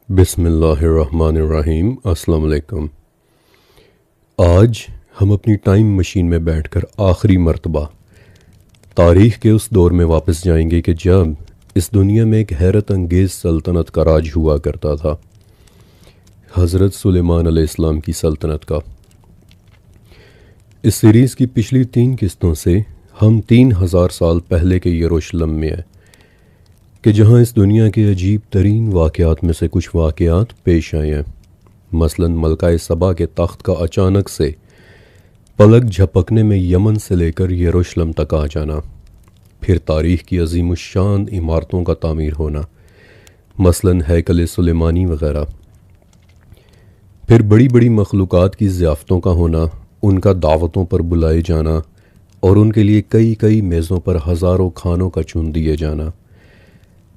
बिस्मिल्लाहिर्रहमानिर्रहीम। अस्सलाम वालेकुम। आज हम अपनी टाइम मशीन में बैठकर आखिरी मर्तबा तारीख़ के उस दौर में वापस जाएंगे कि जब इस दुनिया में एक हैरत अंगेज़ सल्तनत का राज हुआ करता था, हज़रत सुलेमान अलैहिस्सलाम की सल्तनत का। इस सीरीज़ की पिछली 3 किस्तों से हम 3000 साल पहले के यरूशलेम में हैं कि जहाँ इस दुनिया के अजीब तरीन वाक़यात में से कुछ वाक़यात पेश आए हैं। मसलन मलका सबा के तख्त का अचानक से पलक झपकने में यमन से लेकर यरूशलेम तक आ जाना, फिर तारीख़ की अज़ीमुश्शान इमारतों का तामीर होना, मसलन हैकल सुलेमानी वग़ैरह, फिर बड़ी बड़ी मखलूक़ात की ज़ियाफ़तों का होना, उनका दावतों पर बुलाए जाना और उनके लिए कई कई मेज़ों पर हज़ारों खानों का चुन दिए जाना,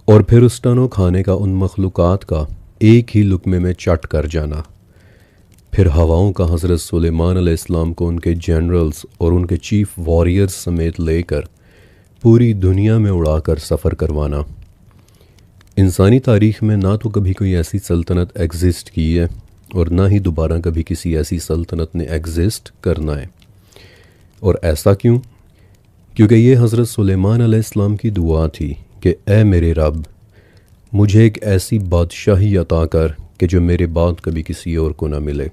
और फिर उस टनों खाने का उन मखलूक़ात का एक ही लुक़मे में चट कर जाना, फिर हवाओं का हज़रत सुलेमान अलैहिस्सलाम को उनके जनरल्स और उनके चीफ वॉरियर्स समेत लेकर पूरी दुनिया में उड़ाकर सफ़र करवाना। इंसानी तारीख़ में ना तो कभी कोई ऐसी सल्तनत एग्ज़िस्ट की है और ना ही दोबारा कभी किसी ऐसी सल्तनत ने एग्ज़िस्ट करना है। और ऐसा क्यों? क्योंकि ये हज़रत सुलेमान अलैहिस्सलाम की दुआ थी कि ए मेरे रब, मुझे एक ऐसी बादशाही अता कर कि जो मेरे बाद कभी किसी और को ना मिले।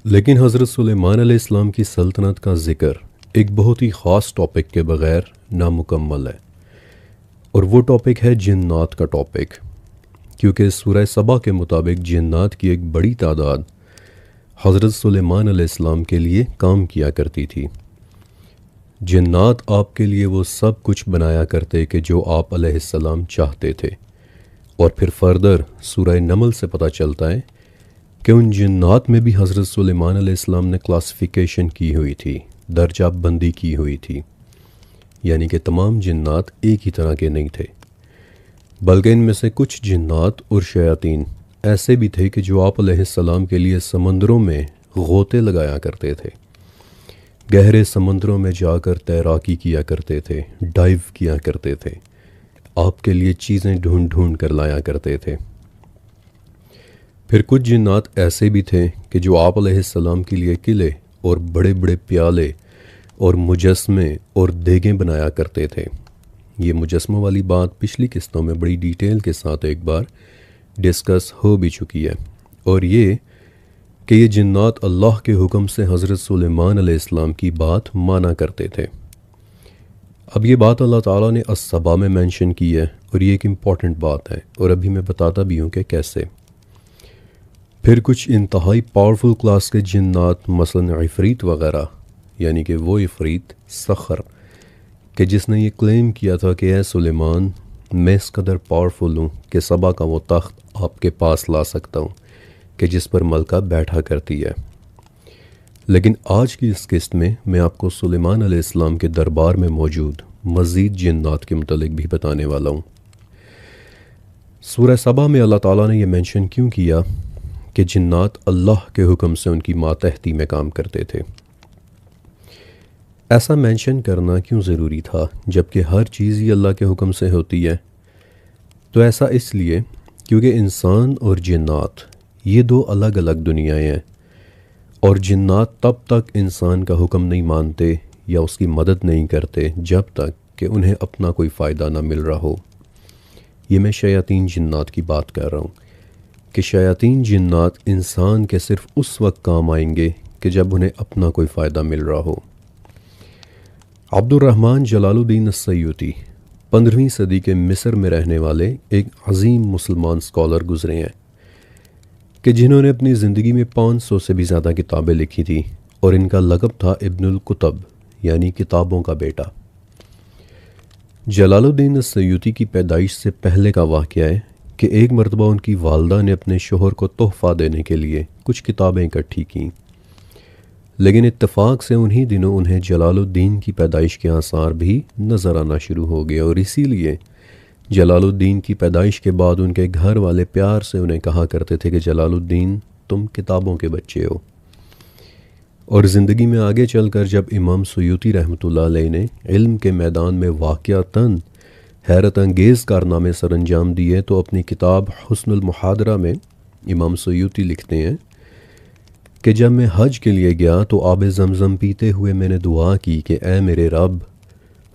लेकिन हज़रत सुलेमान अलैहिस्सलाम की सल्तनत का ज़िक्र एक बहुत ही ख़ास टॉपिक के बग़ैर नामुकम्मल है, और वो टॉपिक है जिन्नात का टॉपिक। क्योंकि सूरह सबा के मुताबिक जिन्नात की एक बड़ी तादाद हज़रत सुलेमान अलैहिस्सलाम के लिए काम किया करती थी। जिन्नात आपके लिए वो सब कुछ बनाया करते कि जो आप अलैहिस्सलाम चाहते थे। और फिर फर्दर सूरह नमल से पता चलता है कि उन जिन्नात में भी हज़रत सुलेमान अलैहिस्सलाम ने क्लासिफ़िकेशन की हुई थी, दर्जा बंदी की हुई थी, यानी कि तमाम जिन्नात एक ही तरह के नहीं थे, बल्कि इनमें से कुछ जिन्नात और शयातीन ऐसे भी थे कि जो आप अलैहिस्सलाम के लिए समंदरों में गोते लगाया करते थे, गहरे समंदरों में जाकर तैराकी किया करते थे, डाइव किया करते थे, आपके लिए चीज़ें ढूंढ ढूंढ कर लाया करते थे। फिर कुछ जिन्नात ऐसे भी थे कि जो आप अलैहिस्सलाम के लिए किले और बड़े बड़े प्याले और मुजस्मे और देगें बनाया करते थे। ये मुजस्मों वाली बात पिछली किस्तों में बड़ी डिटेल के साथ एक बार डिस्कस हो भी चुकी है, और ये कि ये जिन्नात अल्लाह के हुक्म से हज़रत सुलेमान अलैहिस्सलाम की बात माना करते थे। अब ये बात अल्लाह ताला ने अस-सबा में मेंशन की है, और ये एक इम्पॉर्टेंट बात है, और अभी मैं बताता भी हूँ कि कैसे। फिर कुछ इंतहाई पावरफुल क्लास के जिन्नात, मसलन इफ़रीत वग़ैरह, यानी कि वो इफ़रीत सखर कि जिसने ये क्लेम किया था कि ए सुलेमान, मैं इस कदर पावरफुल हूँ कि सबा का वो तख्त आपके पास ला सकता हूँ कि जिस पर मलका बैठा करती है। लेकिन आज की इस किस्त में मैं आपको सुलेमान अलैहिस्सलाम के दरबार में मौजूद मज़ीद जिन्नात के मुतल्लिक भी बताने वाला हूँ। सूरह सबा में अल्लाह ताला ने यह मेंशन क्यों किया कि जिन्नात अल्लाह के हुक्म से उनकी मातहती में काम करते थे? ऐसा मेंशन करना क्यों ज़रूरी था जबकि हर चीज़ ही अल्लाह के हुक्म से होती है? तो ऐसा इसलिए क्योंकि इंसान और जिन्नात ये दो अलग अलग दुनियाएं हैं, और जिन्नात तब तक इंसान का हुक्म नहीं मानते या उसकी मदद नहीं करते जब तक कि उन्हें अपना कोई फ़ायदा ना मिल रहा हो। ये मैं शयातीन जिन्नात की बात कर रहा हूँ कि शयातीन जिन्नात इंसान के सिर्फ़ उस वक्त काम आएंगे कि जब उन्हें अपना कोई फ़ायदा मिल रहा हो। अब्दुर्रहमान जलालुद्दीन अस्सयूती 15वीं सदी के मिस्र में रहने वाले एक अजीम मुसलमान स्कॉलर गुज़रे हैं कि जिन्होंने अपनी ज़िंदगी में 500 से भी ज़्यादा किताबें लिखी थी, और इनका लक़ब था इब्नुल कुतब, यानी किताबों का बेटा। जलालुद्दीन अस्सयूती की पैदाइश से पहले का वाक़या है कि एक मरतबा उनकी वालदा ने अपने शोहर को तोहफ़ा देने के लिए कुछ किताबें इकट्ठी कीं, लेकिन इत्तेफाक से उन्हीं दिनों उन्हें जलालुद्दीन की पैदाइश के आसार भी नज़र आना शुरू हो गए, और इसीलिए जलालुद्दीन की पैदाइश के बाद उनके घर वाले प्यार से उन्हें कहा करते थे कि जलालुद्दीन, तुम किताबों के बच्चे हो। और ज़िंदगी में आगे चलकर जब इमाम सुयूती रहमतुल्लाह अलैह ने इल्म के मैदान में वाक़यातन हैरत अंगेज़ कारनामे सर अंजाम दिए, तो अपनी किताब हुस्नुल मुहादरा में इमाम सयूती लिखते हैं कि जब मैं हज के लिए गया तो आब ज़मज़म पीते हुए मैंने दुआ की कि ए मेरे रब,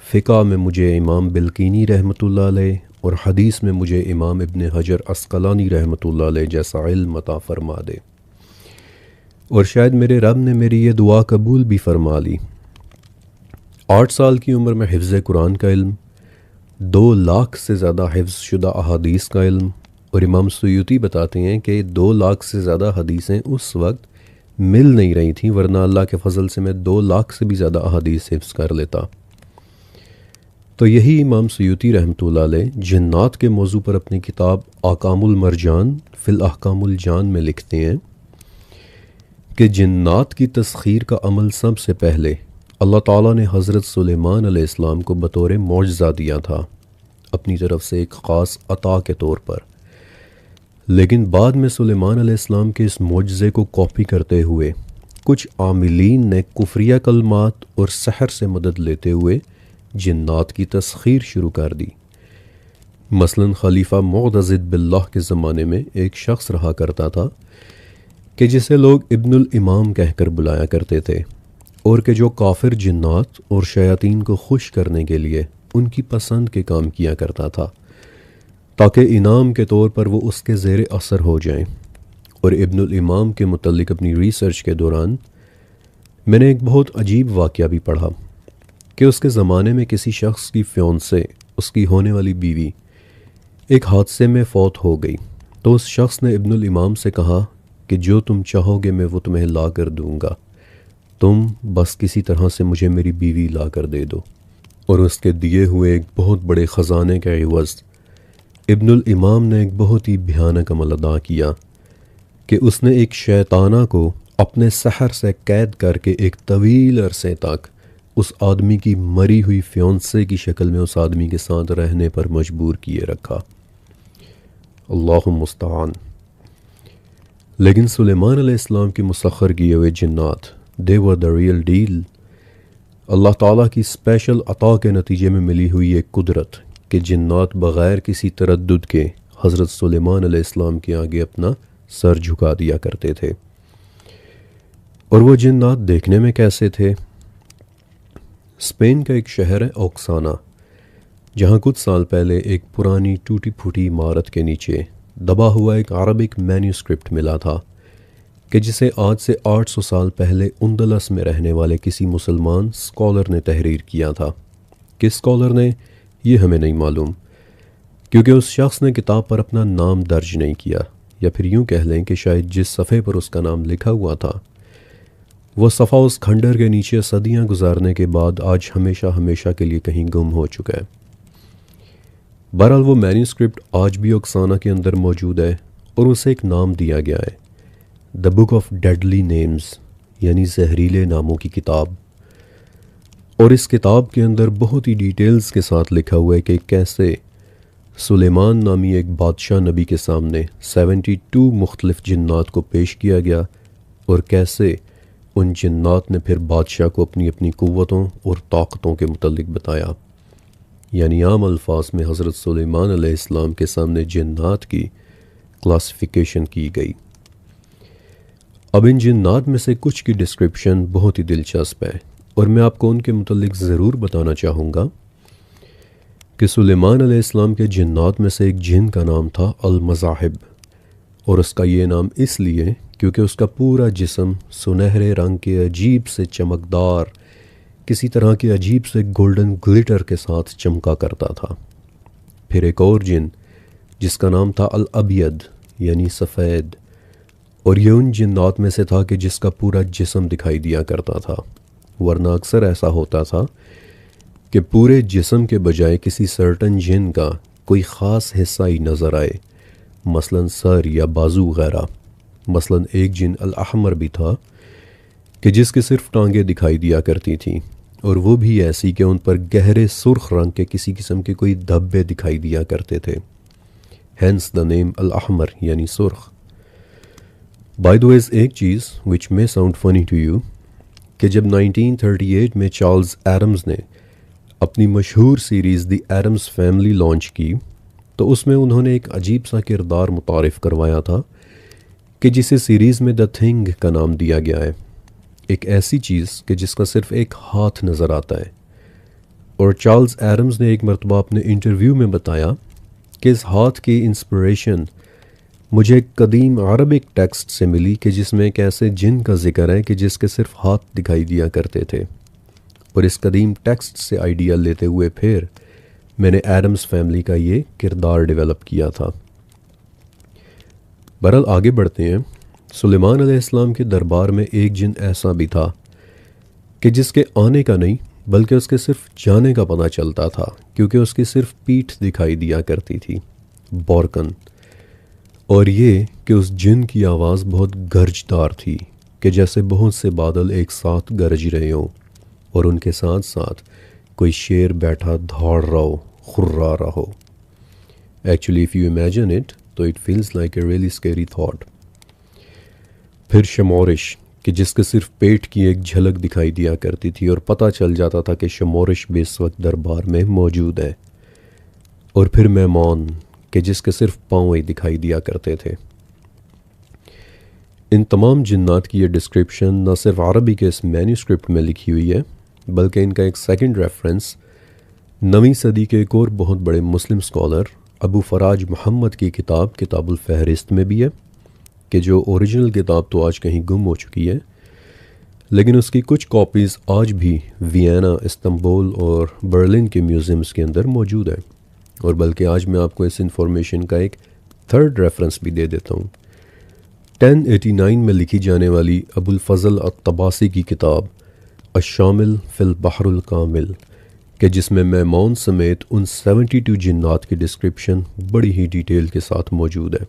फ़िक़ा में मुझे इमाम बिलकीनी रहमतुल्लाह अलैह और हदीस में मुझे इमाम इब्न हजर अस्क़लानी रहमतुल्लाह अलैह जैसा इल्म अता फ़रमा दे। और शायद मेरे रब ने मेरी ये दुआ कबूल भी फ़रमा ली। 8 साल की उम्र में हिफ्ज़ कुरान का इल्म, 2 लाख से ज़्यादा हिफ्ज़ शुदा अहादीस का इल्म, और इमाम सयूती बताते हैं कि 2 लाख से ज़्यादा हदीसें उस वक्त मिल नहीं रही थी, वरना अल्लाह के फ़ज़ल से मैं 2 लाख से भी ज़्यादा अहादीस हिफ्ज़ कर लेता। तो यही इमाम सयूती रहमतुल्लाह अलैह जिन्नात के मौजू पर अपनी किताब आकामुल मरजान फ़िल अहकामुल जान में लिखते हैं कि जिन्नात की तस्खीर का अमल सबसे पहले अल्लाह ताला ने हज़रत सुलेमान अलैहिस्सलाम को बतौर मौजज़ा दिया था, अपनी तरफ से एक ख़ास अता के तौर पर। लेकिन बाद में सुलेमान अलैहिस्सलाम के इस मौजज़े को कॉपी करते हुए कुछ आमिलीन ने कुफ्रिया कलमात और सहर से मदद लेते हुए जिन्नात की तस्खीर शुरू कर दी। मसलन खलीफा मुअतज़िद बिल्लाह के ज़माने में एक शख्स रहा करता था कि जिसे लोग इब्नुल इमाम कहकर बुलाया करते थे, और कि जो काफिर जिन्नात और शयातीन को खुश करने के लिए उनकी पसंद के काम किया करता था, ताकि इनाम के तौर पर वो उसके ज़ेर असर हो जाएं। और इब्नुल इमाम के मुतल्लिक अपनी रिसर्च के दौरान मैंने एक बहुत अजीब वाक़या भी पढ़ा कि उसके ज़माने में किसी शख्स की फियांसे, उसकी होने वाली बीवी, एक हादसे में फौत हो गई। तो उस शख्स ने इब्नुल इमाम से कहा कि जो तुम चाहोगे मैं वो तुम्हें ला कर दूँगा, तुम बस किसी तरह से मुझे मेरी बीवी ला कर दे दो। और उसके दिए हुए एक बहुत बड़े ख़जाने का इवज़ इब्नुल इमाम ने एक बहुत ही भयानक अमल अदा किया कि उसने एक शैताना को अपने सहर से कैद करके एक तवील अरसे तक उस आदमी की मरी हुई फियांसे की शक्ल में उस आदमी के साथ रहने पर मजबूर किए रखा। अल्लाहु मुस्तआन। लेकिन सुलेमान अलैहिस्सलाम की मुसख्खर किए हुए जिन्नात, दे वर द रियल डील। अल्लाह ताला की स्पेशल अता के नतीजे में मिली हुई एक कुदरत कि जिन्नात बग़ैर किसी तरद्दुद के हज़रत सुलेमान अलैहिस्सलाम के आगे अपना सर झुका दिया करते थे। और वो जिन्नात देखने में कैसे थे? स्पेन का एक शहर है ओक्साना, जहाँ कुछ साल पहले एक पुरानी टूटी फूटी इमारत के नीचे दबा हुआ एक अरबिक मैन्यूस्क्रिप्ट मिला था कि जिसे आज से 800 साल पहले उंदलस में रहने वाले किसी मुसलमान स्कॉलर ने तहरीर किया था। किस स्कॉलर ने, ये हमें नहीं मालूम, क्योंकि उस शख्स ने किताब पर अपना नाम दर्ज नहीं किया, या फिर यूँ कह लें कि शायद जिस सफ़े पर उसका नाम लिखा हुआ था वो सफ़ा उस खंडर के नीचे सदियां गुजारने के बाद आज हमेशा हमेशा के लिए कहीं गुम हो चुका है। बहरहाल वो मैन्यूस्क्रिप्ट आज भी ओक्साना के अंदर मौजूद है और उसे एक नाम दिया गया है, the book of deadly names, यानी जहरीले नामों की किताब। और इस किताब के अंदर बहुत ही डिटेल्स के साथ लिखा हुआ है कि कैसे सुलेमान नामी एक बादशाह नबी के सामने 72 मुख्तलिफ जिन्नात को पेश किया गया, और कैसे उन जिन्नात ने फिर बादशाह को अपनी अपनी क़ुव्वतों और ताकतों के मुतल्लिक बताया। यानी आम अल्फाज में हज़रत सुलेमान अलैहिस्सलाम के सामने जिन्नात की क्लासिफिकेशन की गई। अब इन जिन्नात में से कुछ की डिस्क्रिप्शन बहुत ही दिलचस्प है, और मैं आपको उनके मुतल्लिक ज़रूर बताना चाहूँगा कि सुलेमान अलैहिस्सलाम के जिन्नात में से एक जिन का नाम था अल-मज़ाहिब, और उसका ये नाम इसलिए क्योंकि उसका पूरा जिस्म सुनहरे रंग के अजीब से चमकदार, किसी तरह के अजीब से गोल्डन ग्लिटर के साथ चमका करता था। फिर एक और जिन जिसका नाम था अल-अबियद, यानी सफ़ेद, और ये उन जिन्नात में से था कि जिसका पूरा जिस्म दिखाई दिया करता था, वरना अक्सर ऐसा होता था कि पूरे जिस्म के बजाय किसी सर्टन जिन का कोई ख़ास हिस्सा ही नज़र आए, मसलन सर या बाजू वगैरह। मसलन एक जिन अल-अहमर भी था कि जिसकी सिर्फ टांगें दिखाई दिया करती थीं, और वो भी ऐसी कि उन पर गहरे सुर्ख रंग के किसी किस्म के कोई धब्बे दिखाई दिया करते थे। हैंस द नेम अल-अहमर, यानी सुर्ख। बाय द वे, एक चीज़ which may sound funny to you कि जब 1938 में चार्ल्स एडम्स ने अपनी मशहूर सीरीज़ द एडम्स फैमिली लॉन्च की तो उसमें उन्होंने एक अजीब सा किरदार मुतारिफ़ करवाया था कि जिसे सीरीज़ में द थिंग का नाम दिया गया है। एक ऐसी चीज़ कि जिसका सिर्फ एक हाथ नज़र आता है। और चार्ल्स एडम्स ने एक मरतबा अपने इंटरव्यू में बताया कि इस हाथ की इंस्पिरेशन मुझे एक कदीम अरबिक टेक्स्ट से मिली कि जिसमें एक ऐसे जिन का जिक्र है कि जिसके सिर्फ हाथ दिखाई दिया करते थे। और इस कदीम टेक्स्ट से आइडिया लेते हुए फिर मैंने एडम्स फैमिली का ये किरदार डेवलप किया था। बहरहाल आगे बढ़ते हैं। सुलेमान अलैहिस्सलाम के दरबार में एक जिन ऐसा भी था कि जिसके आने का नहीं बल्कि उसके सिर्फ जाने का पता चलता था, क्योंकि उसकी सिर्फ पीठ दिखाई दिया करती थी, बॉरकन। और ये कि उस जिन की आवाज़ बहुत गरजदार थी कि जैसे बहुत से बादल एक साथ गरज रहे हों और उनके साथ साथ कोई शेर बैठा दौड़ रहा हो, खुर्रा रहा हो। Actually if you imagine it तो it feels like a really scary thought. फिर शमोरिश कि जिसके सिर्फ पेट की एक झलक दिखाई दिया करती थी और पता चल जाता था कि शमोरिश भी इस वक्त दरबार में मौजूद है। और फिर मेहमान कि जिसके सिर्फ पाँव ही दिखाई दिया करते थे। इन तमाम जिन्नात की ये डिस्क्रिप्शन न सिर्फ अरबी के इस मैन्यूस्क्रिप्ट में लिखी हुई है बल्कि इनका एक सेकंड रेफरेंस 9वीं सदी के एक और बहुत बड़े मुस्लिम स्कॉलर अबू फराज मोहम्मद की किताब किताबुल फहरिस्त में भी है, कि जो ओरिजिनल किताब तो आज कहीं गुम हो चुकी है, लेकिन उसकी कुछ कॉपीज़ आज भी वियना, इस्तांबुल और बर्लिन के म्यूज़ियम्स के अंदर मौजूद है। और बल्कि आज मैं आपको इस इंफॉर्मेशन का एक थर्ड रेफरेंस भी दे देता हूँ। 1089 में लिखी जाने वाली अबुल फजल अत-तबासी की किताब अश-शामिल फिल बहरुल कामिल, कि जिसमें मेमौन समेत उन 72 जिन्नात की डिस्क्रिप्शन बड़ी ही डिटेल के साथ मौजूद है।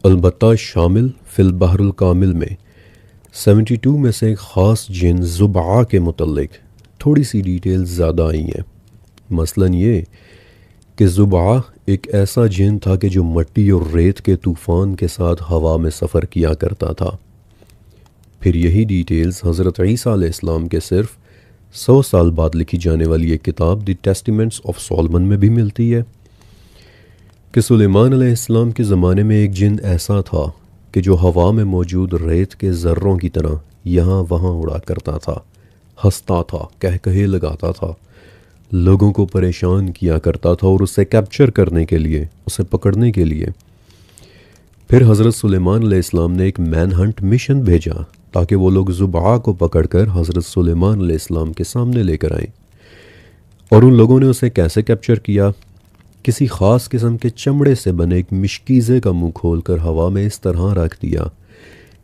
अलबत्ता शामिल फिल बहरुल कामिल में 72 में से एक ख़ास जिन ज़ुबआ के मुतल्लिक थोड़ी सी डिटेल ज़्यादा आई हैं। मसलन ये कि ज़ुबआ एक ऐसा जिन था कि जो मट्टी और रेत के तूफ़ान के साथ हवा में सफ़र किया करता था। फिर यही डिटेल्स हज़रत ईसा अलैहिस्सलाम के सिर्फ 100 साल बाद लिखी जाने वाली एक किताब द टेस्टिमेंट्स ऑफ सोलोमन में भी मिलती है कि सुलेमान अलैहिस्सलाम के ज़माने में एक जिन ऐसा था कि जो हवा में मौजूद रेत के ज़र्रों की तरह यहाँ वहाँ उड़ा करता था, हंसता था, कहकहे लगाता था, लोगों को परेशान किया करता था और उसे कैप्चर करने के लिए, उसे पकड़ने के लिए फिर हज़रत सुलेमान अलैहिस्सलाम ने एक मैन हंट मिशन भेजा ताकि वो लोग ज़ुबआ को पकड़कर हज़रत सुलेमान अलैहिस्सलाम के सामने लेकर आएं। और उन लोगों ने उसे कैसे कैप्चर किया? किसी ख़ास किस्म के चमड़े से बने एक मिशकीज़े का मुंह खोलकर हवा में इस तरह रख दिया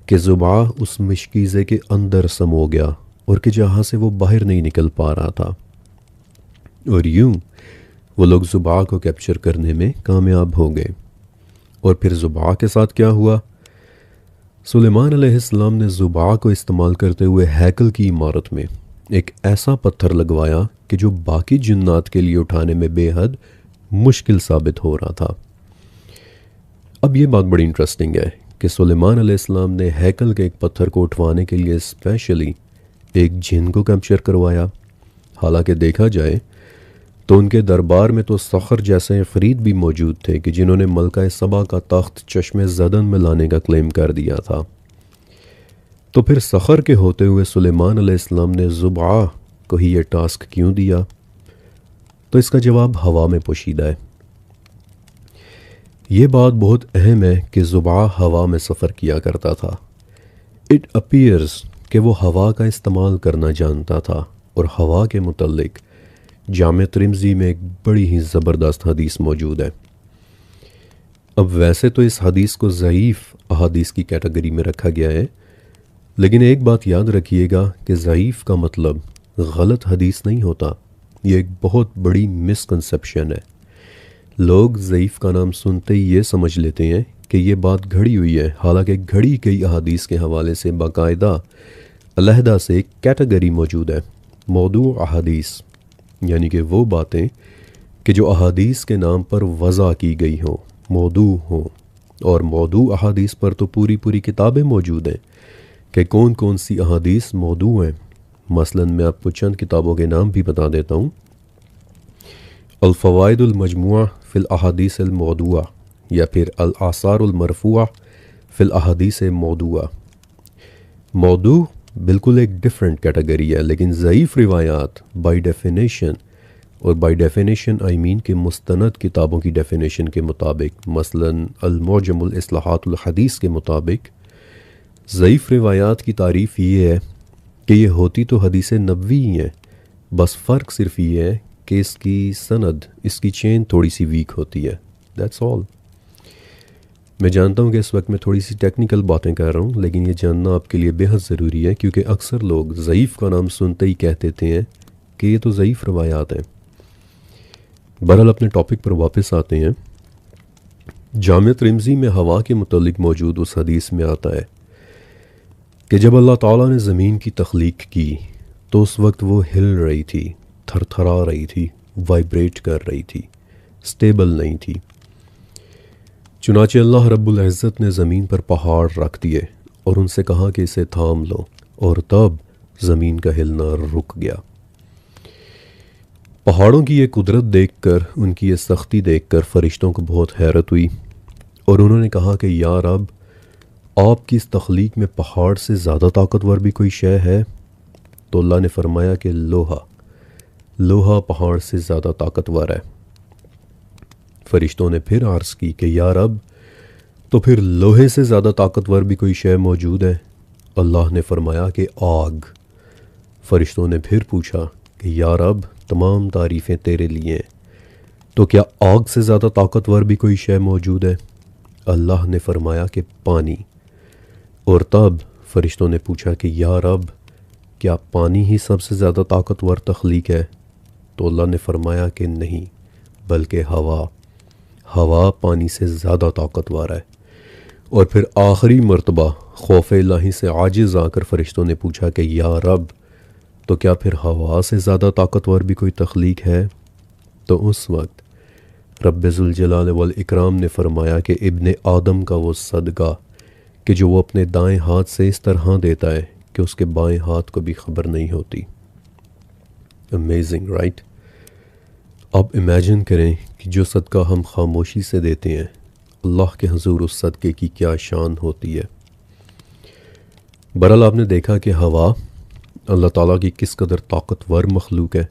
कि ज़ुबआ उस मिशकीज़े के अंदर समो गया और कि जहाँ से वो बाहर नहीं निकल पा रहा था। और यूं वो लोग ज़ुबआ को कैप्चर करने में कामयाब हो गए। और फिर ज़ुबआ के साथ क्या हुआ? सुलेमान अलैहिस्सलाम ने ज़ुबआ को इस्तेमाल करते हुए हैकल की इमारत में एक ऐसा पत्थर लगवाया कि जो बाकी जिन्नात के लिए उठाने में बेहद मुश्किल साबित हो रहा था। अब ये बात बड़ी इंटरेस्टिंग है कि सुलेमान अलैहिस्सलाम ने हैकल के एक पत्थर को उठवाने के लिए स्पेशली एक जिन को कैप्चर करवाया। हालांकि देखा जाए तो उनके दरबार में तो सखर जैसे अफरीद भी मौजूद थे कि जिन्होंने मलका सबा का तख्त चश्मे ज़दन में लाने का क्लेम कर दिया था। तो फिर सखर के होते हुए सुलेमान अलैहिस्सलाम ने ज़ुबआ को ही ये टास्क क्यों दिया? तो इसका जवाब हवा में पोशीदा है। ये बात बहुत अहम है कि ज़ुबआ हवा में सफ़र किया करता था। इट अपीयर्स कि वो हवा का इस्तेमाल करना जानता था। और हवा के मुतल्लिक जामे तिर्मिज़ी में एक बड़ी ही ज़बरदस्त हदीस मौजूद है। अब वैसे तो इस हदीस को ज़ईफ़ अहादीस की कैटेगरी में रखा गया है, लेकिन एक बात याद रखिएगा कि ज़ईफ़ का मतलब गलत हदीस नहीं होता। ये एक बहुत बड़ी मिसकंसेप्शन है। लोग ज़ईफ़ का नाम सुनते ही ये समझ लेते हैं कि ये बात घड़ी हुई है, हालांकि घड़ी गई अहादीस के हवाले से बाकायदा अलहदा से एक कैटेगरी मौजूद है, मौदू अहादीस, यानी कि वो बातें कि जो अहादीस के नाम पर वज़ा की गई हों, मौदू हों। और मौदू अहादीस पर तो पूरी पूरी किताबें मौजूद हैं कि कौन कौन सी अहादीस मौदू हैं। मसलन मैं आपको चंद किताबों के नाम भी बता देता हूँ। अल-फ़वाइदुल मजमुआ फ़िल अहादीस अल मौदूआ या फिर अल आसारुल मरफूआ फ़िल अहादीस मौदूआ। मौदू बिल्कुल एक डिफरेंट कैटेगरी है, लेकिन ज़ईफ़ रिवायात बाय डेफिनेशन, और बाय डेफिनेशन आई मीन कि मुस्तनद किताबों की डेफिनेशन के मुताबिक, मसलन अल-मुअजमुल इस्लाहातुल हदीस के मुताबिक, ज़ईफ़ रिवायात की तारीफ़ ये है कि ये होती तो हदीस नबवी ही हैं, बस फ़र्क सिर्फ ये है कि इसकी सनद, इसकी चेन थोड़ी सी वीक होती है, दैट्स ऑल। मैं जानता हूँ कि इस वक्त मैं थोड़ी सी टेक्निकल बातें कर रहा हूँ, लेकिन ये जानना आपके लिए बेहद ज़रूरी है, क्योंकि अक्सर लोग ज़ईफ़ का नाम सुनते ही कह देते हैं कि ये तो ज़ईफ़ रवायात हैं। बहरहाल अपने टॉपिक पर वापस आते हैं। जामिया तिर्मिज़ी में हवा के मुतल्लिक मौजूद उस हदीस में आता है कि जब अल्लाह ताला ने ज़मीन की तख्लीक की तो उस वक्त वो हिल रही थी, थरथरा रही थी, वाइब्रेट कर रही थी, स्टेबल नहीं थी। चुनाचे अल्लाह रब्बुल इज़्ज़त ने ज़मीन पर पहाड़ रख दिए और उनसे कहा कि इसे थाम लो, और तब ज़मीन का हिलना रुक गया। पहाड़ों की ये कुदरत देखकर, उनकी ये सख्ती देखकर फ़रिश्तों को बहुत हैरत हुई और उन्होंने कहा कि या रब, आपकी इस तख्लीक में पहाड़ से ज़्यादा ताकतवर भी कोई शय है? तो अल्लाह ने फरमाया कि लोहा पहाड़ से ज़्यादा ताकतवर है। फ़रिश्तों ने फिर अर्ज़ की कि या रब, तो फिर लोहे से ज़्यादा ताकतवर भी कोई शय मौजूद है? अल्लाह ने फरमाया कि आग। फ़रिश्तों ने फिर पूछा कि या रब, तमाम तारीफ़ें तेरे लिए हैं, तो क्या आग से ज़्यादा ताकतवर भी कोई शय मौजूद है? अल्लाह ने फरमाया कि पानी। और तब फ़रिश्तों ने पूछा कि या रब, क्या पानी ही सबसे ज़्यादा ताकतवर तख्लीक है? तो अल्लाह ने फरमाया कि नहीं, बल्कि हवा पानी से ज़्यादा ताकतवर है। और फिर आखिरी मर्तबा खौफ इलाही से आजिज़ आकर फ़रिश्तों ने पूछा कि या रब, तो क्या फिर हवा से ज़्यादा ताकतवर भी कोई तख्लीक है? तो उस वक्त रब्बे ज़ुल जलाल वल इकराम ने फरमाया कि इब्ने आदम का वो सदका कि जो वो अपने दाएं हाथ से इस तरह देता है कि उसके बाएं हाथ को भी खबर नहीं होती। Amazing right. अब इमेजिन करें कि जो सदका हम खामोशी से देते हैं, अल्लाह के हुजूर उस सदक़े की क्या शान होती है। बहरहाल आपने देखा कि हवा अल्लाह ताला की किस कदर ताकतवर मखलूक है,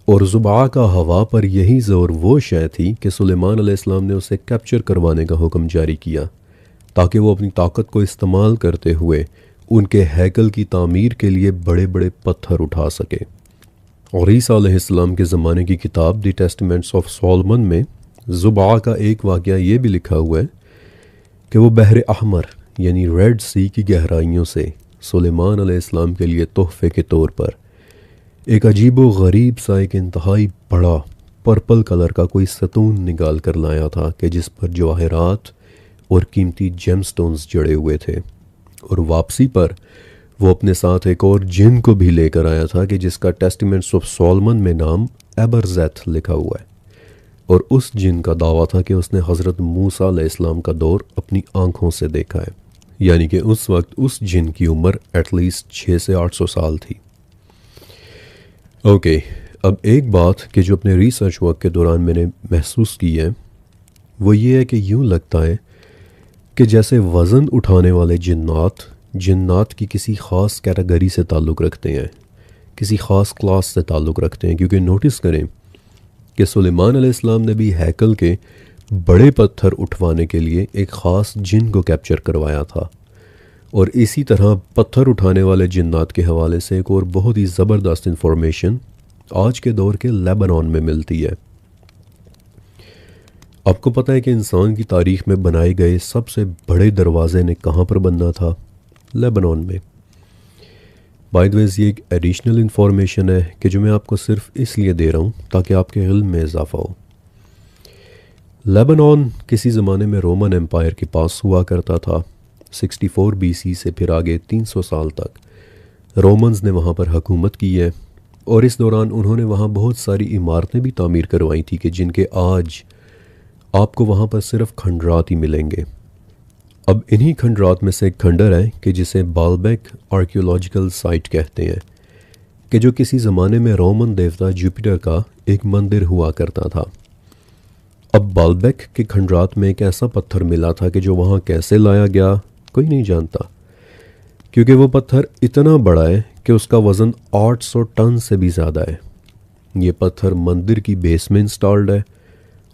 और ज़ुबा का हवा पर यही ज़ोर वो शय थी कि सुलेमान अलैहिस्सलाम ने उसे कैप्चर करवाने का हुक्म जारी किया ताकि वो अपनी ताकत को इस्तेमाल करते हुए उनके हैकल की तामीर के लिए बड़े बड़े पत्थर उठा सके। और ईसा अलैहिस्सलाम के ज़माने की किताब द टेस्टामेंट्स ऑफ सोलोमन में ज़ुबा का एक वाक़या ये भी लिखा हुआ है कि वो बहर अहमर यानी रेड सी की गहराइयों से सुलेमान अलैहिस्सलाम के लिए तोहफ़े के तौर पर एक अजीब व गरीब सा, एक इंतहाई बड़ा पर्पल कलर का कोई सतून निकाल कर लाया था कि जिस पर जवाहरात और कीमती जेमस्टोन्स जड़े हुए थे। और वापसी पर वो अपने साथ एक और जिन को भी लेकर आया था कि जिसका टेस्टामेंट्स ऑफ सोलोमन में नाम एबरज़ेथ लिखा हुआ है। और उस जिन का दावा था कि उसने हज़रत मूसा अलैहिस्सलाम का दौर अपनी आंखों से देखा है, यानी कि उस वक्त उस जिन की उम्र एटलीस्ट 600 से 800 साल थी। ओके, अब एक बात कि जो अपने रिसर्च वर्क के दौरान मैंने महसूस की है वो ये है कि यूँ लगता है कि जैसे वज़न उठाने वाले जिन्नात की किसी ख़ास कैटेगरी से ताल्लुक़ रखते हैं, किसी ख़ास क्लास से ताल्लुक़ रखते हैं। क्योंकि नोटिस करें कि सुलेमान अलैहिस्सलाम ने भी हैकल के बड़े पत्थर उठवाने के लिए एक ख़ास जिन को कैप्चर करवाया था। और इसी तरह पत्थर उठाने वाले जिन्नात के हवाले से एक और बहुत ही ज़बरदस्त इंफॉर्मेशन आज के दौर के लेबनान में मिलती है। आपको पता है कि इंसान की तारीख़ में बनाए गए सबसे बड़े दरवाज़े ने कहाँ पर बनना था? लेबनान में। बाय द वे ये एक एडिशनल इंफॉर्मेशन है कि जो मैं आपको सिर्फ इसलिए दे रहा हूँ ताकि आपके इल्म में इजाफा हो। लेबनान किसी ज़माने में रोमन एम्पायर के पास हुआ करता था। 64 BC से फिर आगे 300 साल तक रोमन्स ने वहाँ पर हुकूमत की है, और इस दौरान उन्होंने वहाँ बहुत सारी इमारतें भी तामीर करवाई थी कि जिनके आज आपको वहाँ पर सिर्फ खंडरात ही मिलेंगे। अब इन्हीं खंडरात में से एक खंडर है कि जिसे बाल्बेक आर्कियोलॉजिकल साइट कहते हैं, कि जो किसी ज़माने में रोमन देवता जुपिटर का एक मंदिर हुआ करता था। अब बाल्बेक के खंडरात में एक ऐसा पत्थर मिला था कि जो वहाँ कैसे लाया गया कोई नहीं जानता, क्योंकि वो पत्थर इतना बड़ा है कि उसका वज़न 800 टन से भी ज़्यादा है। ये पत्थर मंदिर की बेस में इंस्टॉल्ड है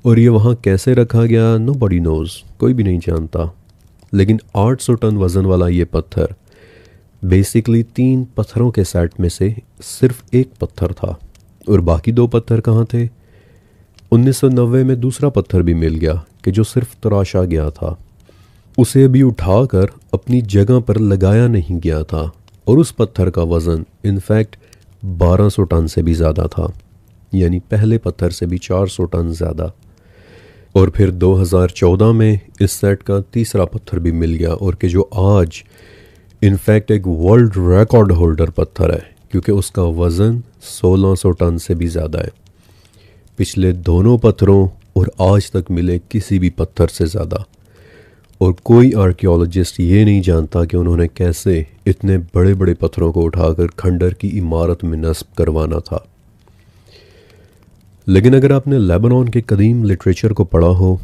और ये वहाँ कैसे रखा गया नोबडी नोज़, कोई भी नहीं जानता। लेकिन 800 टन वज़न वाला ये पत्थर बेसिकली 3 पत्थरों के सेट में से सिर्फ एक पत्थर था। और बाकी 2 पत्थर कहाँ थे? 1990 में दूसरा पत्थर भी मिल गया कि जो सिर्फ तराशा गया था, उसे अभी उठाकर अपनी जगह पर लगाया नहीं गया था और उस पत्थर का वज़न इनफैक्ट 1200 टन से भी ज़्यादा था, यानी पहले पत्थर से भी 400 टन ज़्यादा। और फिर 2014 में इस सेट का तीसरा पत्थर भी मिल गया और कि जो आज इनफैक्ट एक वर्ल्ड रिकॉर्ड होल्डर पत्थर है, क्योंकि उसका वज़न 1600 टन से भी ज़्यादा है, पिछले दोनों पत्थरों और आज तक मिले किसी भी पत्थर से ज़्यादा। और कोई आर्कियोलॉजिस्ट ये नहीं जानता कि उन्होंने कैसे इतने बड़े बड़े पत्थरों को उठाकर खंडर की इमारत में नस्ब करवाना था। लेकिन अगर आपने लेबनान के कदीम लिटरेचर को पढ़ा हो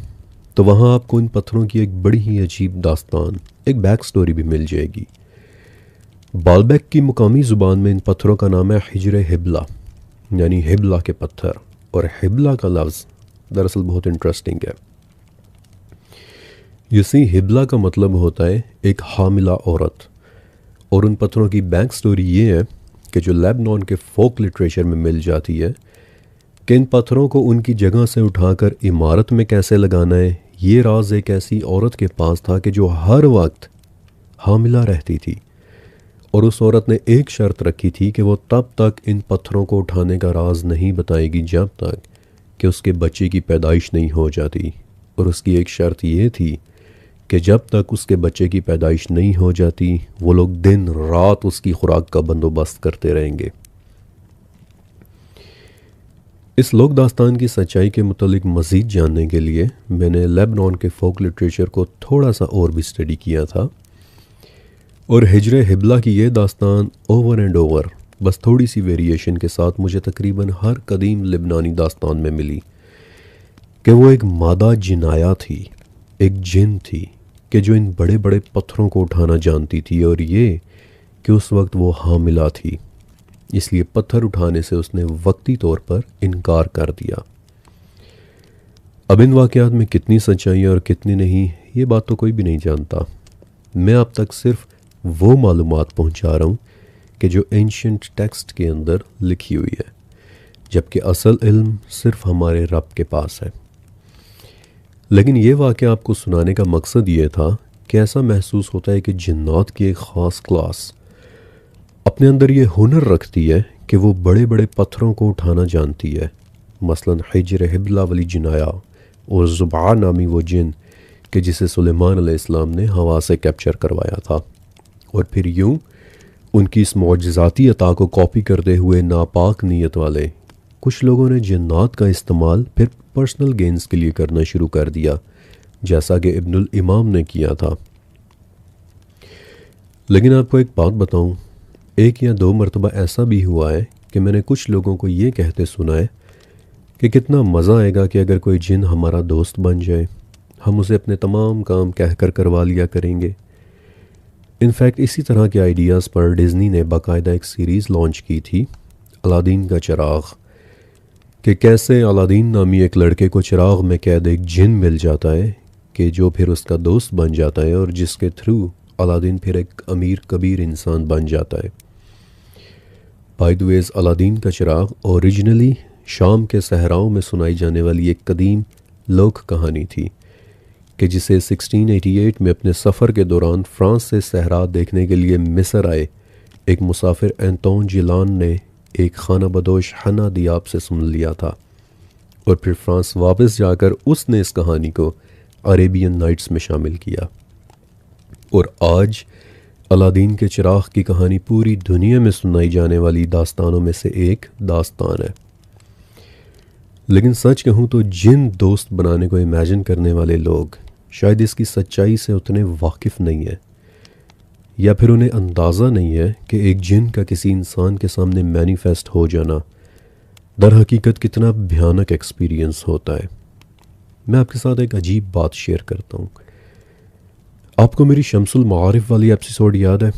तो वहाँ आपको इन पत्थरों की एक बड़ी ही अजीब दास्तान, एक बैक स्टोरी भी मिल जाएगी। बाल्बेक की मुकामी ज़ुबान में इन पत्थरों का नाम है हिजर हिबला, यानी हिबला के पत्थर। और हिबला का लफ्ज़ दरअसल बहुत इंटरेस्टिंग है। यूसी हिबला का मतलब होता है एक हामिला औरत। और उन पत्थरों की बैक स्टोरी ये है कि जो लेबनान के फोक लिटरेचर में मिल जाती है कि इन पत्थरों को उनकी जगह से उठाकर इमारत में कैसे लगाना है, ये राज एक ऐसी औरत के पास था कि जो हर वक्त हामिला रहती थी। और उस औरत ने एक शर्त रखी थी कि वो तब तक इन पत्थरों को उठाने का राज नहीं बताएगी जब तक कि उसके बच्चे की पैदाइश नहीं हो जाती। और उसकी एक शर्त ये थी कि जब तक उसके बच्चे की पैदाइश नहीं हो जाती वो लोग दिन रात उसकी खुराक का बंदोबस्त करते रहेंगे। इस लोक दास्तान की सच्चाई के मुतालिक मज़ीद जानने के लिए मैंने लेबनान के फोक लिटरेचर को थोड़ा सा और भी स्टडी किया था। और हिजर हिबला की ये दास्तान ओवर एंड ओवर बस थोड़ी सी वेरिएशन के साथ मुझे तकरीबन हर कदीम लिबनानी दास्तान में मिली कि वो एक मादा जिनाया थी, एक जिन थी कि जो इन बड़े बड़े पत्थरों को उठाना जानती थी। और ये कि उस वक्त वो हामिला थी, इसलिए पत्थर उठाने से उसने वक्ती तौर पर इनकार कर दिया। अब इन वाक़यात में कितनी सच्चाई है और कितनी नहीं, ये बात तो कोई भी नहीं जानता। मैं आप तक सिर्फ वो मालूमात पहुंचा रहा हूँ कि जो एंशिएंट टेक्स्ट के अंदर लिखी हुई है, जबकि असल इल्म सिर्फ हमारे रब के पास है। लेकिन ये वाक़या आपको सुनाने का मकसद ये था कि ऐसा महसूस होता है कि जिन्नात की एक ख़ास क्लास अपने अंदर ये हुनर रखती है कि वो बड़े बड़े पत्थरों को उठाना जानती है। मसलन हिजर हिबला वाली जिनाया और ज़ुबा नामी वो जिन कि जिसे सुलेमान अलैहिस्सलाम ने हवा से कैप्चर करवाया था। और फिर यूं उनकी इस मौजज़ाती अता को कॉपी करते हुए नापाक नीयत वाले कुछ लोगों ने जिन्नात का इस्तेमाल फिर पर्सनल गेंस के लिए करना शुरू कर दिया, जैसा कि इब्नुल इमाम ने किया था। लेकिन आपको एक बात बताऊं, 1 या 2 मरतबा ऐसा भी हुआ है कि मैंने कुछ लोगों को ये कहते सुना है कि कितना मज़ा आएगा कि अगर कोई जिन हमारा दोस्त बन जाए, हम उसे अपने तमाम काम कहकर करवा लिया करेंगे। इनफैक्ट इसी तरह के आइडियाज़ पर डिज़नी ने बाकायदा एक सीरीज़ लॉन्च की थी, अलादीन का चिराग, कि कैसे अलादीन नामी एक लड़के को चिराग में कैद एक जिन मिल जाता है कि जो फिर उसका दोस्त बन जाता है और जिसके थ्रू अलादीन फिर एक अमीर कबीर इंसान बन जाता है। बाय द वे, अलादीन का चिराग ओरिजिनली शाम के सहराओं में सुनाई जाने वाली एक कदीम लोक कहानी थी कि जिसे 1688 में अपने सफ़र के दौरान फ्रांस से सहरा देखने के लिए मिस्र आए एक मुसाफिर एंटोन जिलान ने एक खाना बदोश हना दियाब से सुन लिया था। और फिर फ्रांस वापस जाकर उसने इस कहानी को अरेबियन नाइट्स में शामिल किया। और आज अलादीन के चिराग की कहानी पूरी दुनिया में सुनाई जाने वाली दास्तानों में से एक दास्तान है। लेकिन सच कहूँ तो जिन दोस्त बनाने को इमेजिन करने वाले लोग शायद इसकी सच्चाई से उतने वाकिफ़ नहीं है। या फिर उन्हें अंदाज़ा नहीं है कि एक जिन का किसी इंसान के सामने मैनिफेस्ट हो जाना दर हकीकत कितना भयानक एक्सपीरियंस होता है। मैं आपके साथ एक अजीब बात शेयर करता हूँ। आपको मेरी शम्सुल मारिफ वाली एपिसोड याद है?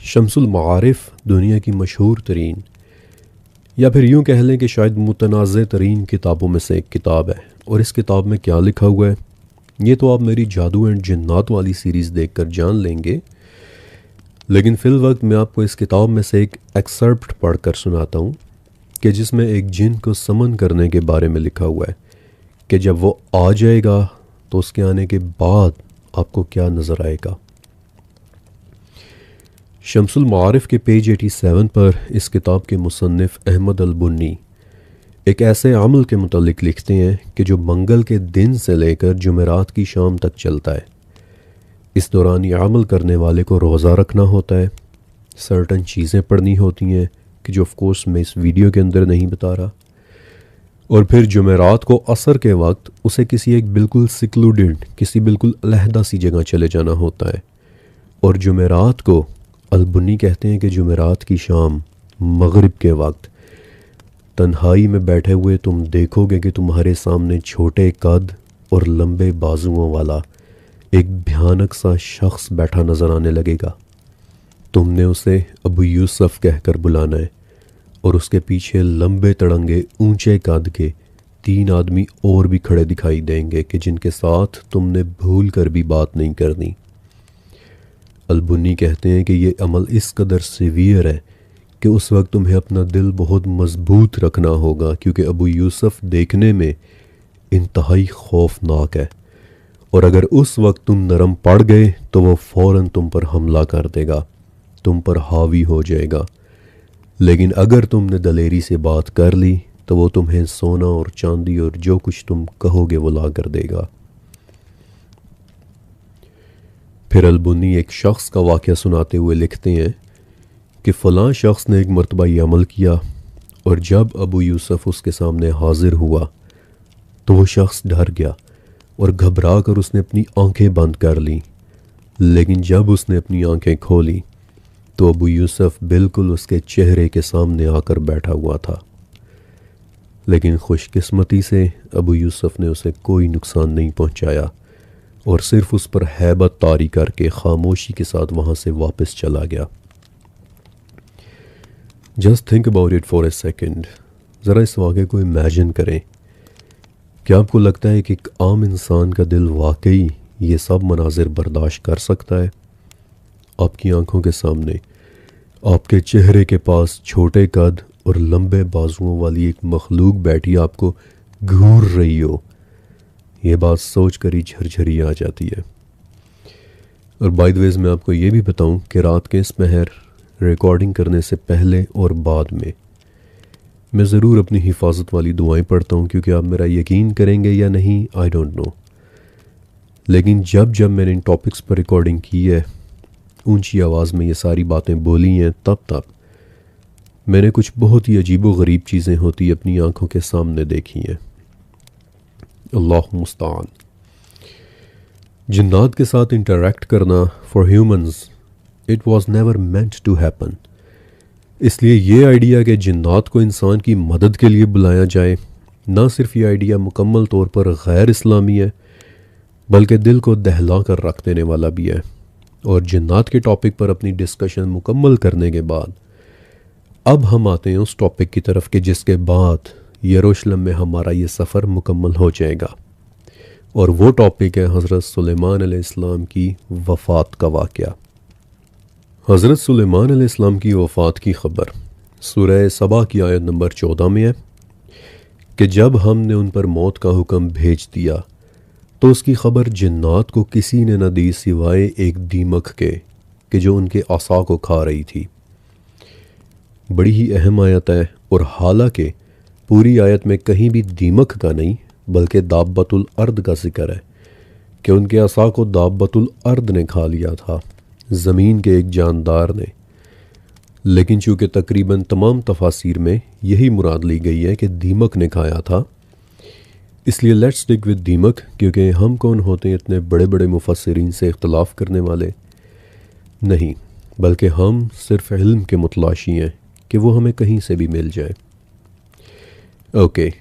शम्सुल मारिफ दुनिया की मशहूर तरीन या फिर यूँ कह लें कि शायद मुतनाज़ तरीन किताबों में से एक किताब है। और इस किताब में क्या लिखा हुआ है ये तो आप मेरी जादू एंड जिन्नात वाली सीरीज़ देखकर जान लेंगे, लेकिन फ़िल वक्त मैं आपको इस किताब में से एक एक्सर्प्ट पढ़कर सुनाता हूँ कि जिसमें एक जिन को समन करने के बारे में लिखा हुआ है कि जब वो आ जाएगा तो उसके आने के बाद आपको क्या नज़र आएगा। शम्सुल मारिफ के पेज 87 पर इस किताब के मुसन्निफ़ अहमद अल बुन्नी एक ऐसे अमल के मुतालिक लिखते हैं कि जो मंगल के दिन से लेकर जुमेरात की शाम तक चलता है। इस दौरान ये अमल करने वाले को रोज़ा रखना होता है, सर्टन चीज़ें पढ़नी होती हैं कि जो ऑफ कोर्स मैं इस वीडियो के अंदर नहीं बता रहा, और फिर जुमेरात को असर के वक्त उसे किसी एक बिल्कुल सिक्लूडेड, किसी बिल्कुल अलहदा सी जगह चले जाना होता है। और जुमेरात को अलबुन्नी कहते हैं कि जुमेरात की शाम मगरिब के वक्त तन्हाई में बैठे हुए तुम देखोगे कि तुम्हारे सामने छोटे कद और लंबे बाजुओं वाला एक भयानक सा शख्स बैठा नजर आने लगेगा। तुमने उसे अबू यूसुफ कहकर बुलाना है और उसके पीछे लंबे तड़ंगे ऊंचे कद के 3 आदमी और भी खड़े दिखाई देंगे कि जिनके साथ तुमने भूल कर भी बात नहीं करनी। अलबुन्नी कहते हैं कि ये अमल इस कदर सीवियर है कि उस वक्त तुम्हें अपना दिल बहुत मजबूत रखना होगा, क्योंकि अबू यूसुफ देखने में इंतहाई खौफनाक है और अगर उस वक्त तुम नरम पड़ गए तो वो फ़ौरन तुम पर हमला कर देगा, तुम पर हावी हो जाएगा। लेकिन अगर तुमने दलेरी से बात कर ली तो वो तुम्हें सोना और चांदी और जो कुछ तुम कहोगे वो ला कर देगा। फिर अलबुन्नी एक शख्स का वाक़या सुनाते हुए लिखते हैं कि फ़लाँ शख्स ने एक मरतबा ये अमल किया और जब अबू यूसुफ उसके सामने हाजिर हुआ तो वो शख्स डर गया और घबरा कर उसने अपनी आंखें बंद कर लीं। लेकिन जब उसने अपनी आंखें खोली तो अबू यूसुफ बिल्कुल उसके चेहरे के सामने आकर बैठा हुआ था। लेकिन खुशकिस्मती से अबू यूसुफ ने उसे कोई नुकसान नहीं पहुंचाया और सिर्फ उस पर हैबत तारी करके खामोशी के साथ वहाँ से वापस चला गया। Just think about it for a second. ज़रा इस वाक़े को इमेजिन करें। क्या आपको लगता है कि एक आम इंसान का दिल वाकई ये सब मनाजिर बर्दाश्त कर सकता है? आपकी आंखों के सामने आपके चेहरे के पास छोटे कद और लंबे बाजुओं वाली एक मखलूक बैठी आपको घूर रही हो। ये बात सोच कर ही झरझरी आ जाती है। और बाय द वेज मैं आपको ये भी बताऊं कि रात के इस पहर रिकॉर्डिंग करने से पहले और बाद में मैं ज़रूर अपनी हिफाजत वाली दुआएं पढ़ता हूं, क्योंकि आप मेरा यकीन करेंगे या नहीं आई डोंट नो, लेकिन जब जब मैंने इन टॉपिक्स पर रिकॉर्डिंग की है, ऊंची आवाज़ में ये सारी बातें बोली हैं, तब मैंने कुछ बहुत ही अजीब व गरीब चीज़ें होती अपनी आंखों के सामने देखी हैं। अल्लाह मुस्तान। जिन्नात के साथ इंटरैक्ट करना for humans it was never meant to happen. इसलिए ये आइडिया कि जिन्नात को इंसान की मदद के लिए बुलाया जाए, ना सिर्फ ये आइडिया मुकम्मल तौर पर गैर इस्लामी है बल्कि दिल को दहला कर रख देने वाला भी है। और जिन्नात के टॉपिक पर अपनी डिस्कशन मुकम्मल करने के बाद अब हम आते हैं उस टॉपिक की तरफ कि जिसके बाद यरूशलेम में हमारा ये सफ़र मुकम्मल हो जाएगा, और वो टॉपिक है हज़रत सुलेमान अलैहिस्सलाम की वफ़ात का वाक़या। हज़रत सुलेमान अलैहिस्सलाम की वफ़ात की ख़बर सूरह सबा की आयत नंबर 14 में है कि जब हमने उन पर मौत का हुक्म भेज दिया तो उसकी ख़बर जिन्नात को किसी ने न दी सिवाय एक दीमक के कि जो उनके आसा को खा रही थी। बड़ी ही अहम आयत है, और हालांकि पूरी आयत में कहीं भी दीमक का नहीं बल्कि दाब्बतुल अर्द का जिक्र है कि उनके आसा को दाब्बतुल अर्द ने खा लिया था, ज़मीन के एक जानदार ने। लेकिन चूँकि तकरीबन तमाम तफासिर में यही मुराद ली गई है कि दीमक ने खाया था, इसलिए लेट्स स्टिक विद दीमक, क्योंकि हम कौन होते हैं इतने बड़े बड़े मुफस्सिरीन से इख्तलाफ करने वाले। नहीं, बल्कि हम सिर्फ इल्म के मुतलाशी हैं कि वो हमें कहीं से भी मिल जाए। ओके,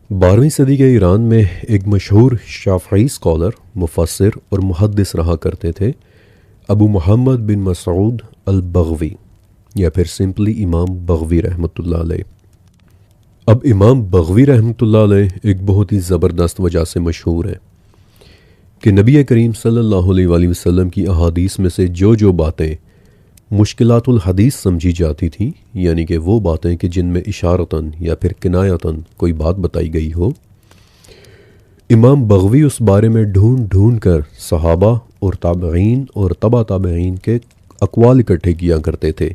12वीं सदी के ईरान में एक मशहूर शाफ़ई स्कॉलर, मुफस्सिर और मुहद्दिस रहा करते थे अबू मोहम्मद बिन मसूद अल बग़वी, या फिर सिंपली इमाम बग़वी रहमतुल्लाह अलैह। अब इमाम बग़वी रहमतुल्लाह अलैह एक बहुत ही ज़बरदस्त वजह से मशहूर है कि नबी करीम सल्लल्लाहु अलैहि वसल्लम की अहादीस में से जो बातें मुश्किलातुल हदीस समझी जाती थीं, यानी कि वो बातें कि जिनमें इशारतन या फिर किनायतन कोई बात बताई गई हो, इमाम बग़वी उस बारे में ढूंढ ढूंढ कर सहाबा और ताबईन और तबा ताबईन के अक़वाल इकट्ठे किया करते थे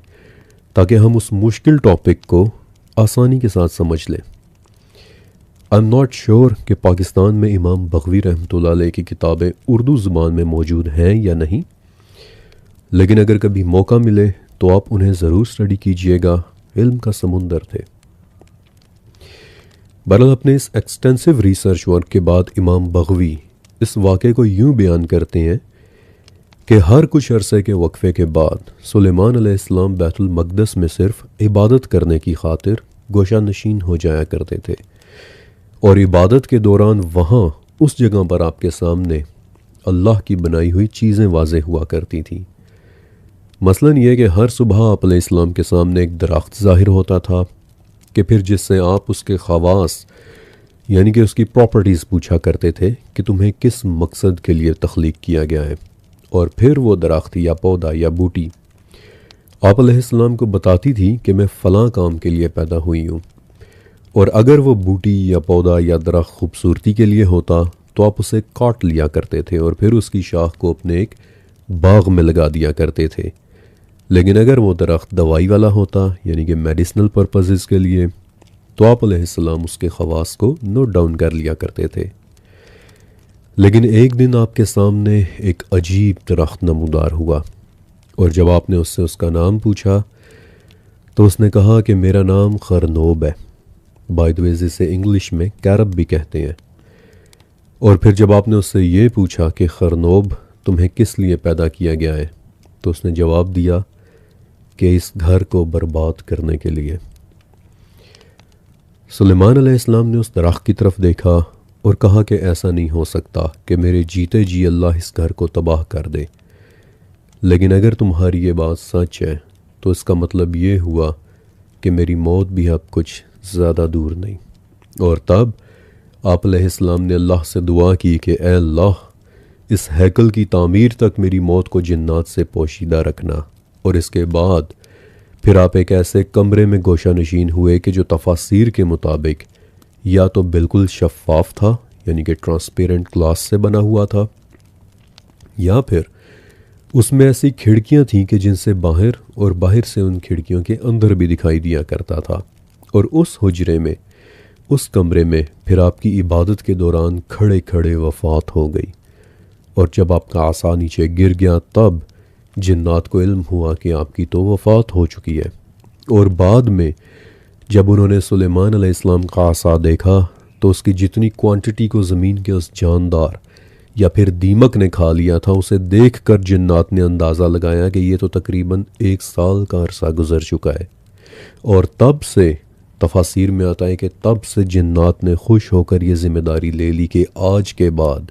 ताकि हम उस मुश्किल टॉपिक को आसानी के साथ समझ लें। आई एम नॉट श्योर कि पाकिस्तान में इमाम बग़वी रहमतुल्लाह अलैह की किताबें उर्दू ज़ुबान में मौजूद हैं या नहीं, लेकिन अगर कभी मौका मिले तो आप उन्हें ज़रूर स्टडी कीजिएगा। इल्म का समुंदर थे। बहरहाल अपने इस एक्सटेंसिव रिसर्च वर्क के बाद इमाम बग़वी इस वाक़े को यूँ बयान करते हैं कि हर कुछ अरसे के वक्फे के बाद सुलेमान अलैहिस्सलाम बैतुल मक़दस में सिर्फ इबादत करने की खातिर गोशा नशीन हो जाया करते थे, और इबादत के दौरान वहाँ उस जगह पर आपके सामने अल्लाह की बनाई हुई चीज़ें वाज़ेह हुआ करती थीं। मसलन ये कि हर सुबह आप अलैहिस्सलाम के सामने एक दरख्त ज़ाहिर होता था कि फिर जिससे आप उसके ख़वास यानी कि उसकी प्रॉपर्टीज़ पूछा करते थे कि तुम्हें किस मकसद के लिए तख्लीक किया गया है, और फिर वो दरख्त या पौधा या बूटी आप अलैहिस्सलाम को बताती थी कि मैं फ़लाँ काम के लिए पैदा हुई हूँ, और अगर वो बूटी या पौधा या दरख्त खूबसूरती के लिए होता तो आप उसे काट लिया करते थे और फिर उसकी शाख को अपने एक बाग में लगा दिया करते थे। लेकिन अगर वो दरख्त दवाई वाला होता यानी कि मेडिसिनल पर्पसेस के लिए, तो आप अलैहिस्सलाम उसके ख़वास को नोट डाउन कर लिया करते थे। लेकिन एक दिन आपके सामने एक अजीब दरख्त नमूदार हुआ, और जब आपने उससे उसका नाम पूछा तो उसने कहा कि मेरा नाम खरनोब है। बाय द वे जिसे इंग्लिश में कैरब भी कहते हैं। और फिर जब आपने उससे ये पूछा कि खरनोब तुम्हें किस लिए पैदा किया गया है, तो उसने जवाब दिया कि इस घर को बर्बाद करने के लिए। सुलेमान अलैहिस्सलाम ने उस दरख्त की तरफ देखा और कहा कि ऐसा नहीं हो सकता कि मेरे जीते जी अल्लाह इस घर को तबाह कर दे, लेकिन अगर तुम्हारी ये बात सच है तो इसका मतलब ये हुआ कि मेरी मौत भी अब कुछ ज़्यादा दूर नहीं। और तब आप अलैहिस्सलाम ने अल्लाह से दुआ की कि ए अल्लाह, इस हैकल की तामीर तक मेरी मौत को जिन्नात से पोशीदा रखना। और इसके बाद फिर आप एक ऐसे कमरे में गोशा नशीन हुए कि जो तफासिर के मुताबिक या तो बिल्कुल शफ़ाफ था यानी कि ट्रांसपेरेंट ग्लास से बना हुआ था, या फिर उसमें ऐसी खिड़कियां थीं कि जिनसे बाहर और बाहर से उन खिड़कियों के अंदर भी दिखाई दिया करता था। और उस हुजरे में, उस कमरे में फिर आपकी इबादत के दौरान खड़े खड़े वफ़ात हो गई। और जब आपका आसा नीचे गिर गया तब जिन्नात को इल्म हुआ कि आपकी तो वफ़ात हो चुकी है। और बाद में जब उन्होंने सुलेमान अलैहिस्सलाम का आसा देखा तो उसकी जितनी क्वांटिटी को ज़मीन के उस जानदार या फिर दीमक ने खा लिया था, उसे देख कर जिन्नात ने अंदाज़ा लगाया कि ये तो तकरीबन 1 साल का अरसा गुज़र चुका है। और तब से तफासिर में आता है कि तब से जिन्नात ने खुश होकर ये ज़िम्मेदारी ले ली कि आज के बाद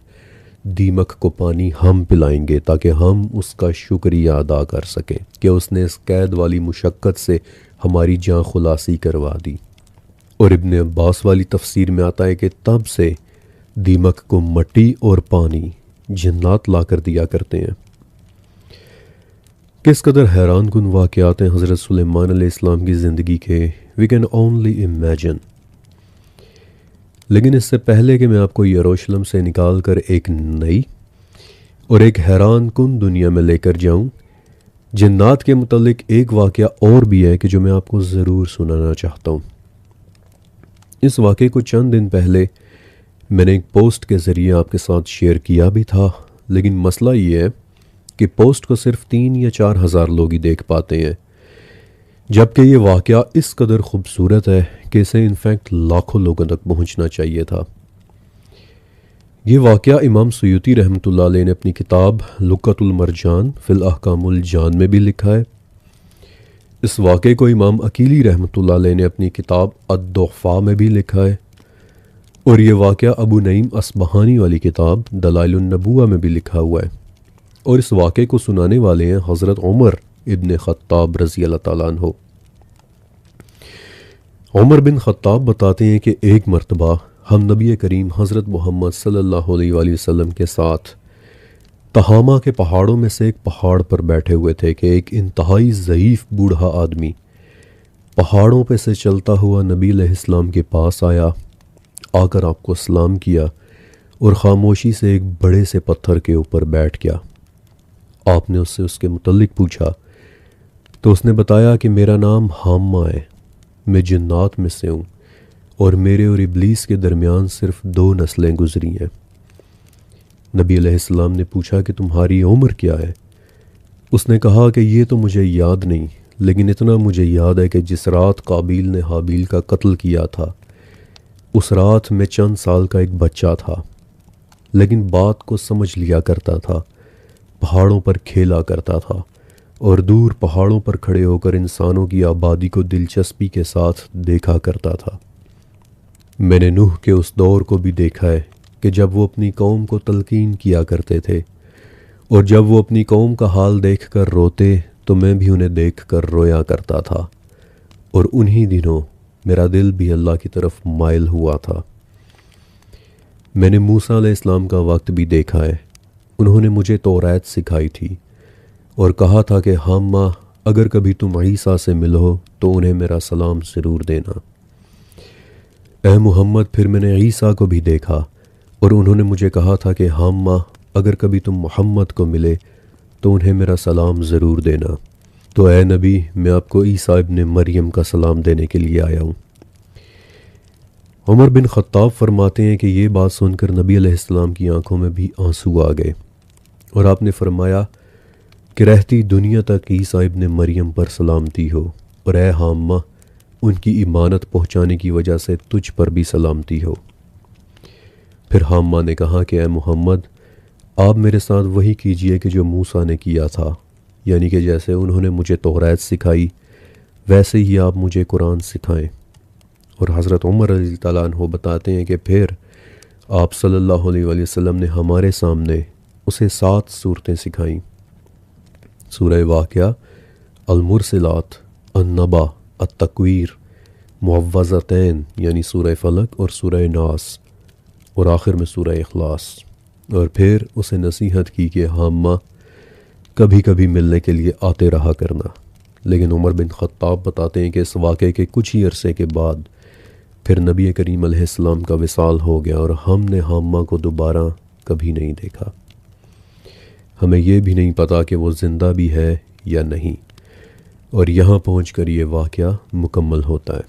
दीमक को पानी हम पिलाएंगे ताकि हम उसका शुक्रिया अदा कर सकें कि उसने इस कैद वाली मुशक्क़त से हमारी जान खुलासी करवा दी। और इब्ने अब्बास वाली तफसीर में आता है कि तब से दीमक को मट्टी और पानी जिन्नात ला कर दिया करते हैं। किस कदर हैरान कुन वाक़यात हैं हज़रत सुलेमान अलैहिस्सलाम की ज़िंदगी के, वी कैन ओनली इमेजिन। लेकिन इससे पहले कि मैं आपको यरूशलेम से निकाल कर एक नई और एक हैरान कुन दुनिया में लेकर जाऊं, जिन्नात के मुतालिक एक वाक़या और भी है कि जो मैं आपको ज़रूर सुनाना चाहता हूँ। इस वाक़े को चंद दिन पहले मैंने एक पोस्ट के ज़रिए आपके साथ शेयर किया भी था, लेकिन मसला ये है कि पोस्ट को सिर्फ 3 या 4 हज़ार लोग ही देख पाते हैं, जबकि ये वाक़या इस कदर ख़ूबसूरत है कि इसे इनफैक्ट लाखों लोगों तक पहुंचना चाहिए था। ये वाक़या इमाम सुयूती रहमतुल्लाह अलैह ने अपनी किताब लुक़्क़तुल मरजान फ़िल अहकामुल जान में भी लिखा है। इस वाक़े को इमाम अकीली रहमतुल्लाह अलैह ने अपनी किताब अद-दुअफ़ा में भी लिखा है, और ये वाक़या अबू नईम असबहानी वाली किताब दलाइलुन नबुव्वा में भी लिखा हुआ है। और इस वाक़े को सुनाने वाले हैं हज़रत उमर इब्न ख़त्ताब रज़ी अल्लाह ताला अन्हु। उमर बिन ख़त्ताब बताते हैं कि एक मरतबा हम नबी करीम हज़रत मोहम्मद सल्लल्लाहु अलैहि वसल्लम के साथ तहामा के पहाड़ों में से एक पहाड़ पर बैठे हुए थे कि एक इंतहाई ज़ईफ़ बूढ़ा आदमी पहाड़ों पे से चलता हुआ नबी अलैहिस्सलाम के पास आया, आकर आपको सलाम किया और ख़ामोशी से एक बड़े से पत्थर के ऊपर बैठ गया। आपने उससे उसके मुतल्लिक पूछा तो उसने बताया कि मेरा नाम हामा है, मैं जिन्नात में से हूँ और मेरे और इब्लीस के दरमियान सिर्फ 2 नस्लें गुजरी हैं। नबी अलैहिस्सलाम ने पूछा कि तुम्हारी उम्र क्या है? उसने कहा कि ये तो मुझे याद नहीं, लेकिन इतना मुझे याद है कि जिस रात काबिल ने हाबिल का कत्ल किया था उस रात मैं चंद साल का एक बच्चा था, लेकिन बात को समझ लिया करता था, पहाड़ों पर खेला करता था और दूर पहाड़ों पर खड़े होकर इंसानों की आबादी को दिलचस्पी के साथ देखा करता था। मैंने नूह के उस दौर को भी देखा है कि जब वो अपनी कौम को तलकीन किया करते थे, और जब वो अपनी कौम का हाल देखकर रोते तो मैं भी उन्हें देखकर रोया करता था, और उन्हीं दिनों मेरा दिल भी अल्लाह की तरफ माइल हुआ था। मैंने मूसा अलैहिस्सलाम का वक्त भी देखा है, उन्होंने मुझे तौरात सिखाई थी और कहा था कि हामा अगर कभी तुम ईसा से मिलो तो उन्हें मेरा सलाम ज़रूर देना। ए मोहम्मद, फिर मैंने ईसा को भी देखा और उन्होंने मुझे कहा था कि हामा अगर कभी तुम मोहम्मद को मिले तो उन्हें मेरा सलाम ज़रूर देना। तो ए नबी, मैं आपको ईसा इब्न मरियम का सलाम देने के लिए आया हूँ। उमर बिन ख़त्ताब फरमाते हैं कि ये बात सुनकर नबी अलैहिस्सलाम की आंखों में भी आंसू आ गए और आपने फरमाया कि रहती दुनिया तक ईसा इब्न मरियम पर सलामती हो, और ए हामा उनकी इमानत पहुँचाने की वजह से तुझ पर भी सलामती हो। फिर हामा ने कहा कि ए मोहम्मद, आप मेरे साथ वही कीजिए कि जो मूसा ने किया था, यानी कि जैसे उन्होंने मुझे तौरात सिखाई वैसे ही आप मुझे कुरान सिखाएं। और हज़रत उमर रज़ी अल्लाह अन्हु बताते हैं कि फिर आप सल्लल्लाहु अलैहि वसल्लम ने हमारे सामने उसे 7 सूरतें सिखाईं। सूरह वाक़िया, अल-मुरसिलात, अन-नबा, अत-तक्वीर, मुअव्वज़तैन यानी सूरह फलक और सूरह नास, और आखिर में सूरह इखलास। और फिर उसे नसीहत की कि हामा कभी कभी मिलने के लिए आते रहा करना। लेकिन उमर बिन ख़त्ताब बताते हैं कि इस वाक़े के कुछ ही अरसे के बाद फिर नबी करीम अलैहिस्सलाम का विसाल हो गया और हमने हामा को दोबारा कभी नहीं देखा। हमें यह भी नहीं पता कि वो ज़िंदा भी है या नहीं, और यहाँ पहुँचकर ये वाक़या मुकम्मल होता है।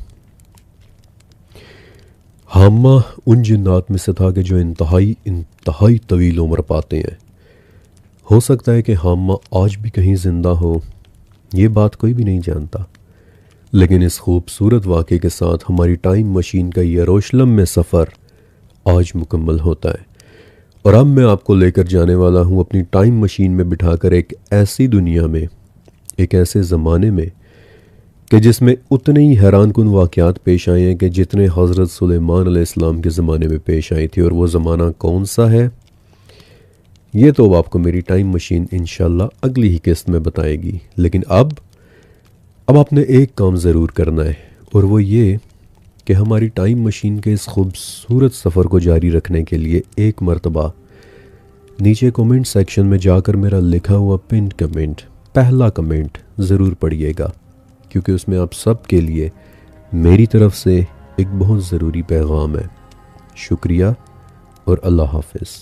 हामा उन जिन्नात में से था कि जो इंतहाई तवील उम्र पाते हैं। हो सकता है कि हामा आज भी कहीं ज़िंदा हो, ये बात कोई भी नहीं जानता, लेकिन इस खूबसूरत वाक़े के साथ हमारी टाइम मशीन का यरूशलेम में सफ़र आज मुकम्मल होता है। और अब मैं आपको लेकर जाने वाला हूँ अपनी टाइम मशीन में बिठाकर एक ऐसी दुनिया में, एक ऐसे ज़माने में कि जिसमें उतने ही हैरानकुन वाक़यात पेश आए हैं कि जितने हज़रत सुलेमान अलैहिस्सलाम के ज़माने में पेश आई थी। और वो ज़माना कौन सा है, ये तो आपको मेरी टाइम मशीन इंशाल्लाह अगली ही किस्त में बताएगी। लेकिन अब आपने एक काम ज़रूर करना है, और वो ये कि हमारी टाइम मशीन के इस खूबसूरत सफ़र को जारी रखने के लिए एक मरतबा नीचे कमेंट सेक्शन में जाकर मेरा लिखा हुआ पिन्ड कमेंट, पहला कमेंट ज़रूर पढ़िएगा, क्योंकि उसमें आप सब के लिए मेरी तरफ से एक बहुत ज़रूरी पैगाम है। शुक्रिया और अल्लाह हाफ़िज़।